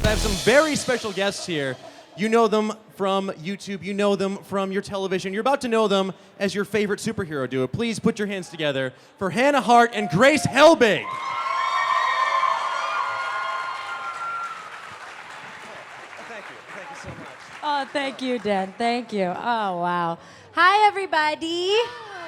I have some very special guests here. You know them from YouTube. You know them from your television. You're about to know them as your favorite superhero duo. Please put your hands together for Hannah Hart and Grace Helbig. Thank you. Thank you so much. Oh, thank you, Dan. Thank you. Oh, wow. Hi, everybody.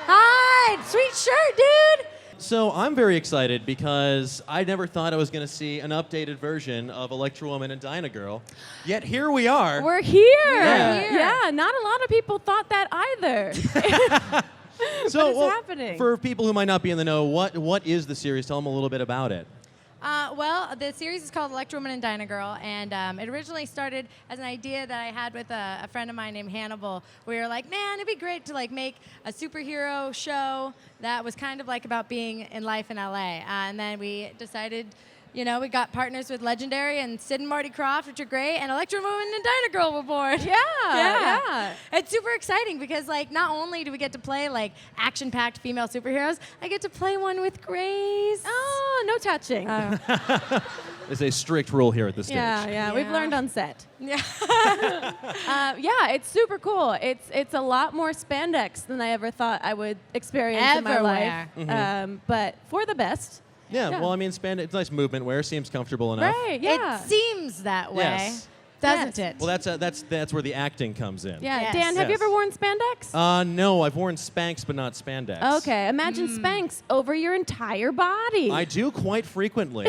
Hi. Sweet shirt, dude. So I'm very excited because I never thought I was going to see an updated version of Electra Woman and Dyna Girl. Yet here we are. We're here. Yeah. Yeah, not a lot of people thought that either. So, what is happening? For people who might not be in the know, what is the series? Tell them a little bit about it. Well, the series is called Electra Woman and Dyna Girl, and it originally started as an idea that I had with a friend of mine named Hannibal. We were like, man, it'd be great to like make a superhero show that was kind of like about being in life in LA. And then we decided, you know, we got partners with Legendary and Sid and Marty Krofft, which are great, and Electra Woman and Dyna Girl were born. Yeah. It's super exciting because, like, not only do we get to play, like, action-packed female superheroes, I get to play one with Grace. Oh, no touching. There's a strict rule here at this stage. Yeah. We've learned on set. Yeah. Yeah, it's super cool. It's a lot more spandex than I ever thought I would experience in my life. Mm-hmm. But for the best. Yeah, well, I mean, it's nice movement wear. Seems comfortable enough. Right, yeah. It seems that way, Yes. doesn't it? Well, that's where the acting comes in. Yeah, Yes. Dan, have you Yes. ever worn spandex? No, I've worn Spanx, but not spandex. Okay, imagine Spanx over your entire body. I do quite frequently.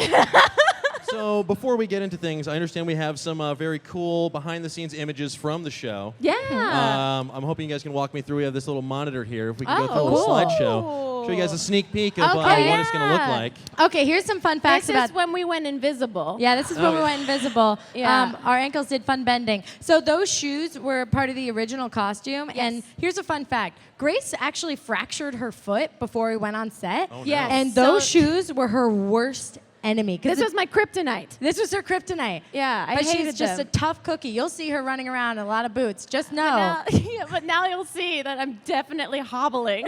So before we get into things, I understand we have some very cool behind-the-scenes images from the show. Yeah. I'm hoping you guys can walk me through. We have this little monitor here. If we can go through a Oh, little cool. slideshow. Show you guys a sneak peek of Okay. what it's going to look Yeah. like. Okay, here's some fun facts This about is when we went invisible. Yeah, this is when Oh, we yeah. went invisible. Yeah. Our ankles did fun bending. So those shoes were part of the original costume. Yes. And here's a fun fact. Grace actually fractured her foot before we went on set. Oh, no. Yes. And those shoes were her worst enemy. 'Cause This was my kryptonite. this was her kryptonite. Yeah, I But hated she's just them. a tough cookie. You'll see her running around in a lot of boots. Just know. Now, but now you'll see that I'm definitely hobbling,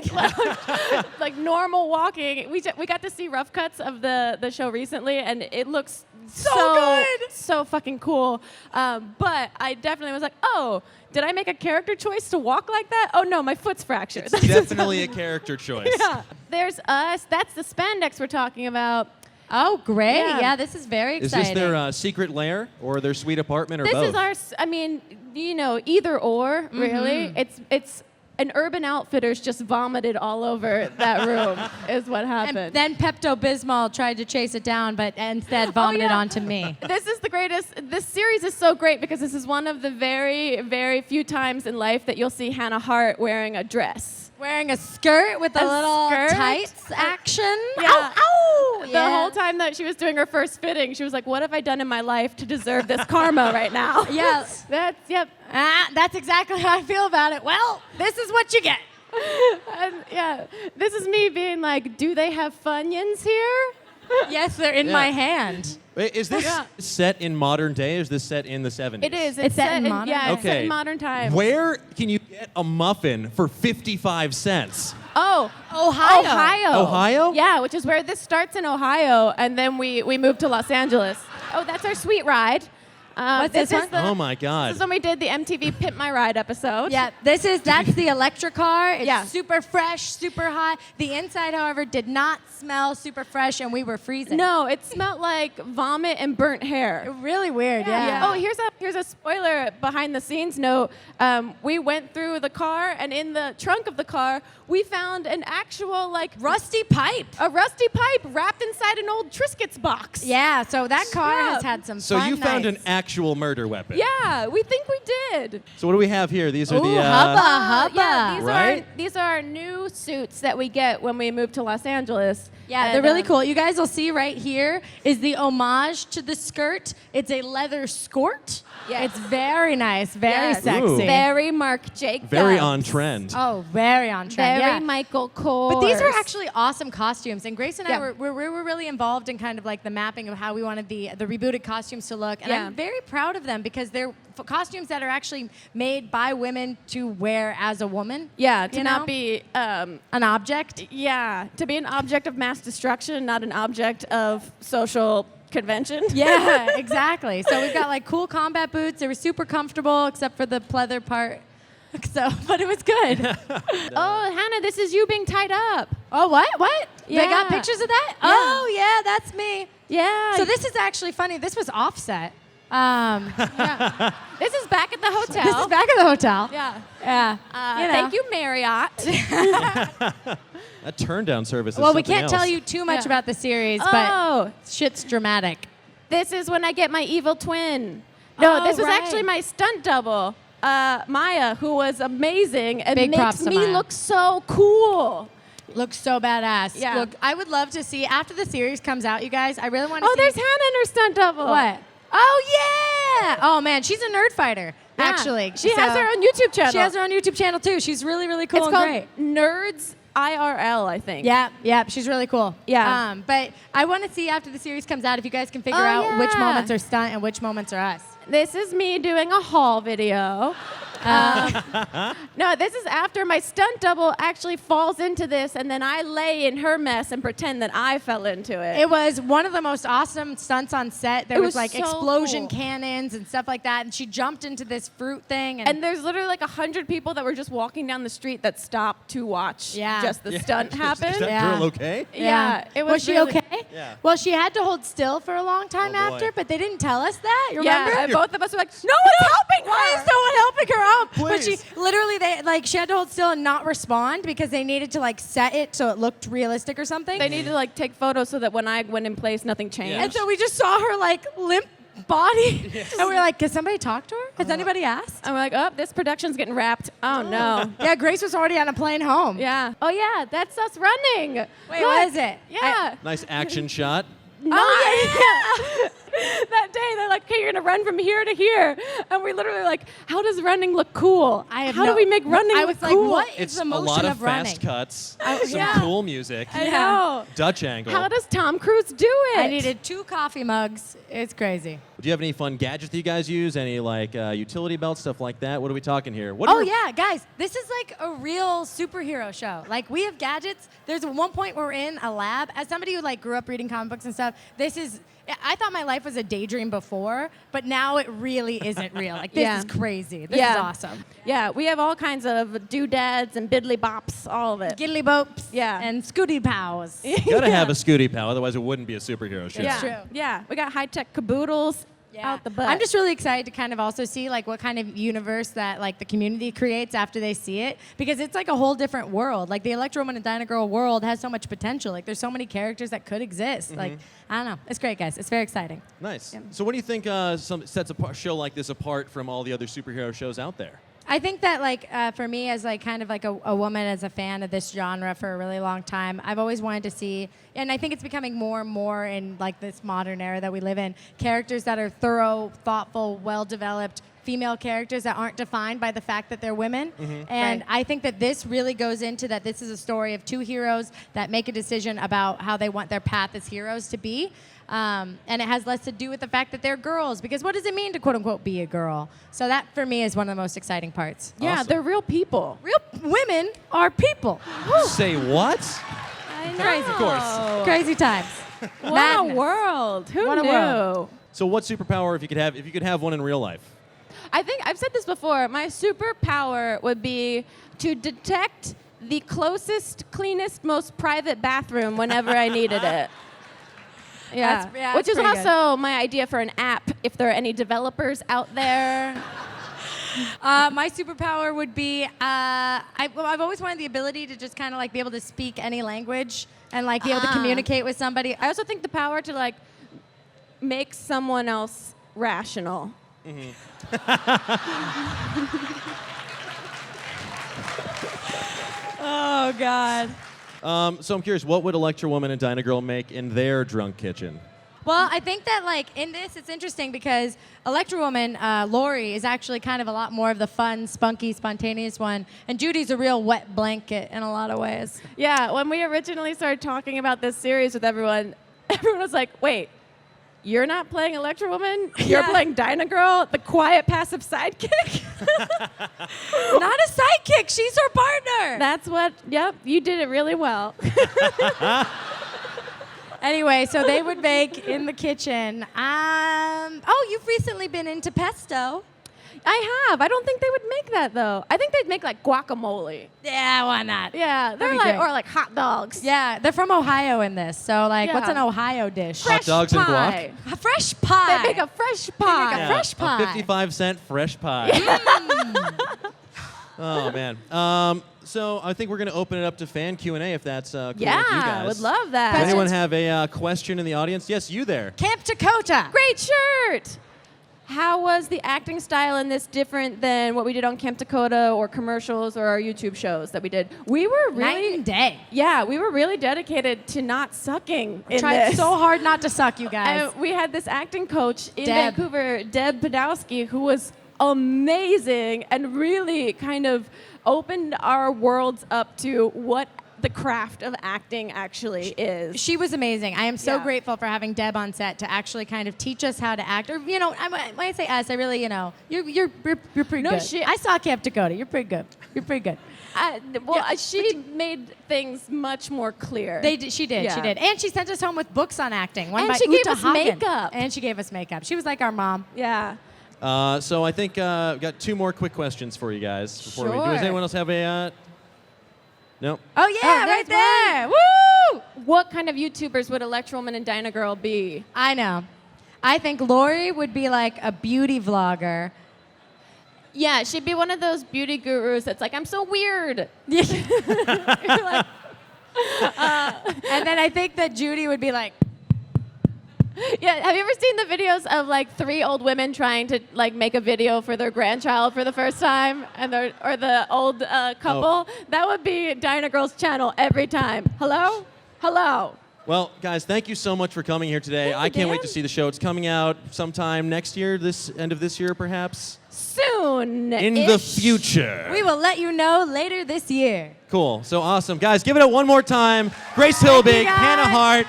like normal walking. We got to see rough cuts of the show recently, and it looks so good. so fucking cool. But I definitely was like, oh, did I make a character choice to walk like that? Oh no, my foot's fractured. It's definitely a character choice. Yeah. There's us. That's the spandex we're talking about. Oh, great. Yeah. Yeah, this is very Is exciting. this their secret lair or their sweet apartment or This both? is our. I mean, you know, either or. Really, it's. An Urban Outfitters just vomited all over that room, is what happened. And then Pepto-Bismol tried to chase it down, but instead vomited yeah. onto me. This is the greatest. This series is so great because this is one of the very, very few times in life that you'll see Hannah Hart wearing a dress. Wearing a skirt with a little skirt? tights action. Yeah. Ow, ow! The whole time that she was doing her first fitting, she was like, "What have I done in my life to deserve this karma right now?" Yes. Yep. That's exactly how I feel about it. Well, this is what you get. And yeah, this is me being like, "Do they have Funyuns here?" Yes, they're in Yeah. my hand. Wait, is this Yeah. set in modern day or is this set in the 70s? It is. It's set in modern Yeah, it's set Okay. in modern times. Where can you get a muffin for 55 cents? Oh, Ohio. Ohio? Yeah, which is where this starts in Ohio, and then we moved to Los Angeles. Oh, that's our sweet ride. What's this one? Oh my God. This is when we did the MTV Pimp My Ride episode. Yeah, that's the Electra car. It's Yeah. super fresh, super hot. The inside, however, did not smell super fresh, and we were freezing. No, it smelled like vomit and burnt hair. Really weird. Yeah. Oh, here's a spoiler behind the scenes note. We went through the car, and in the trunk of the car, we found an actual Rusty pipe. a rusty pipe wrapped inside an old Triscuits box. Yeah, so that car Yeah. has had some So fun you found nights. an actual murder weapon. Yeah, we think we did. So what do we have here? These are Ooh, the hubba. Yeah, Right? these are our new suits that we get when we move to Los Angeles. Yeah, And, they're really cool. You guys will see right here is the homage to the skirt. It's a leather skirt. Yes. It's very nice, very Yes. sexy. Ooh. Very Marc Jacobs. very on trend. Oh, very on trend. Very yeah. Michael Kors. But these are actually awesome costumes, and Grace and I Yeah. were really involved in kind of like the mapping of how we wanted the rebooted costumes to look, and Yeah. I'm very proud of them because they're costumes that are actually made by women to wear as a woman. Yeah, to you not know? be an object. yeah, to be an object of mass destruction, not an object of social convention. Yeah, exactly. So we've got like cool combat boots. They were super comfortable except for the pleather part. So, but it was good. Oh, Hannah, this is you being tied up. Oh, what? What? Yeah. They got pictures of that? Yeah. Oh, yeah, that's me. Yeah. So this is actually funny. This was offset. Yeah. This is back at the hotel. This is back at the hotel. Yeah. Yeah. Thank you, Marriott. That turn down service is Well, we something can't else. tell you too much Yeah. about the series, Oh. but shit's dramatic. This is when I get my evil twin. No, Oh, this was right. actually my stunt double, Maya, who was amazing and Big makes props to me Maya. look so cool. Looks so badass. Yeah. Look, I would love to see, after the series comes out, you guys, I really want to Oh, see. there's Hannah in her stunt double. What? Oh, yeah. Oh, man, she's a nerd fighter, Yeah. actually. She has her own YouTube channel. She has her own YouTube channel, too. She's really, really cool It's and called great. Nerds IRL, I think. Yeah, she's really cool. Yeah. But I want to see after the series comes out if you guys can figure Oh, out which yeah. moments are stunt and which moments are us. This is me doing a haul video. No, this is after my stunt double actually falls into this, and then I lay in her mess and pretend that I fell into it. It was one of the most awesome stunts on set. There It was was like so explosion cool. cannons and stuff like that, and she jumped into this fruit thing. And there's literally like 100 people that were just walking down the street that stopped to watch Yeah. just the stunt happen. Is that Yeah. girl okay? Yeah, it was she really- okay? Yeah. Well, she had to hold still for a long time Oh, boy. after, but they didn't tell us that. You Yeah, remember? and both of us were like, no one's helping her. Why is no one helping her up? But she Please. literally, she had to hold still and not respond because they needed to like set it so it looked realistic or something. They need to like take photos so that when I went in place, nothing changed. And so we just saw her like limp body, and we were like, "Can somebody talk to her? Has anybody asked?" And we're like, oh, this production's getting wrapped. Oh, no. Yeah, Grace was already on a plane home. Yeah. Oh, yeah, that's us running. Wait, Look. what is it? Yeah. Nice action shot. No, yeah. That day, they're like, okay, you're going to run from here to here. And we literally were like, how does running look cool? How do we make running I look was like, cool? what is It's the a motion lot of of running? fast cuts, some yeah. cool music, I know. Dutch angle. How does Tom Cruise do it? I needed 2 coffee mugs. It's crazy. Do you have any fun gadgets that you guys use? Any like utility belts, stuff like that? What are we talking here? What Oh are- yeah, guys, this is like a real superhero show. Like we have gadgets. There's one point where we're in a lab. As somebody who like grew up reading comic books and stuff, this is. I thought my life was a daydream before, but now it really isn't real. Like this Yeah. is crazy. This is Yeah. awesome. Yeah, we have all kinds of doodads and biddly bops, all of it. Giddly bopes. Yeah. And scooty pows. You gotta have a Scooty pal, otherwise it wouldn't be a superhero show. Yeah. It's true. Yeah, we got high-tech caboodles out the butt. I'm just really excited to kind of also see like what kind of universe that like the community creates after they see it, because it's like a whole different world. Like the Electra Woman and Dyna Girl world has so much potential. Like there's so many characters that could exist. Like I don't know, it's great, guys. It's very exciting. Nice. So what do you think sets a show like this apart from all the other superhero shows out there? I think that like for me as like kind of like a woman as a fan of this genre for a really long time, I've always wanted to see, and I think it's becoming more and more in like this modern era that we live in, characters that are thorough, thoughtful, well-developed female characters that aren't defined by the fact that they're women. And I think that this really goes into that this is a story of 2 heroes that make a decision about how they want their path as heroes to be. And it has less to do with the fact that they're girls, because what does it mean to quote unquote be a girl? So that for me is one of the most exciting parts. yeah, Awesome. they're real people. Real women are people. Say what? I know. Crazy. Of course. Crazy times. What Madness. a world. Who What a knew? world. So what superpower if you could have one in real life? I think I've said this before. My superpower would be to detect the closest, cleanest, most private bathroom whenever I needed it. Yeah, yeah, which that's is pretty good. also my idea for an app. If there are any developers out there, My superpower would be I've always wanted the ability to just kind of like be able to speak any language and like be able to communicate with somebody. I also think the power to like make someone else rational. Oh God. So I'm curious, what would Electra Woman and Dyna Girl make in their drunk kitchen? Well, I think that like in this, it's interesting because Electra Woman, Lori, is actually kind of a lot more of the fun, spunky, spontaneous one, and Judy's a real wet blanket in a lot of ways. Yeah, when we originally started talking about this series with everyone, everyone was like, wait, you're not playing Electra Woman? You're Yeah. playing Dyna Girl, the quiet, passive sidekick? Not a sidekick, she's her partner. That's what, yep, you did it really well. Anyway, so they would make in the kitchen. Oh, you've recently been into pesto. I have. I don't think they would make that though. I think they'd make like guacamole. Yeah, why not? Yeah, they're That'd be like great. or like hot dogs. Yeah, they're from Ohio in this. So, like, what's Yeah. an Ohio dish? Hot dogs and guac? pie. A fresh pie. They make a fresh pie. make a fresh pie. A 55-cent fresh pie. Oh, man. So I think we're going to open it up to fan Q&A if that's cool with you Yeah, guys. would love that. Does anyone have a question in the audience? Yes, you there. Camp Dakota. Great shirt. How was the acting style in this different than what we did on Camp Dakota or commercials or our YouTube shows that we did? We were Night really and day. Yeah, we were really dedicated to not sucking in Tried this. so hard not to suck, you guys. And we had this acting coach in Deb. Vancouver, Deb Podowski, who was amazing and really kind of opened our worlds up to what the craft of acting actually is. She was amazing. I am so Yeah. grateful for having Deb on set to actually kind of teach us how to act. Or, you know, when I say us, I really, you know, you're pretty No good. shit. I saw Camp Dakota. You're pretty good. You're pretty good. She made things much more clear. She did. Yeah. She did. And she sent us home with books on acting. One And by she gave Uta us Hagen. makeup. And she gave us makeup. She was like our mom. Yeah. So I think we've got 2 more quick questions for you guys before we do. Does Sure. anyone else have a... No? Oh, yeah, right there's there. one. Woo! What kind of YouTubers would Electra Woman and Dyna Girl be? I know. I think Lori would be like a beauty vlogger. Yeah, she'd be one of those beauty gurus that's like, I'm so weird. And then I think that Judy would be like, Yeah, have you ever seen the videos of like 3 old women trying to like make a video for their grandchild for the first time, and or the old couple? Oh. That would be Dyna Girl's channel every time. Hello, hello. Well, guys, thank you so much for coming here today. Thank I you, can't wait Dan. to see the show. It's coming out sometime next year, end of this year, perhaps? Soon. In the future. we will let you know later this year. Cool. So awesome. Guys, give it up one more time. Grace Helbig, guys. Hannah Hart,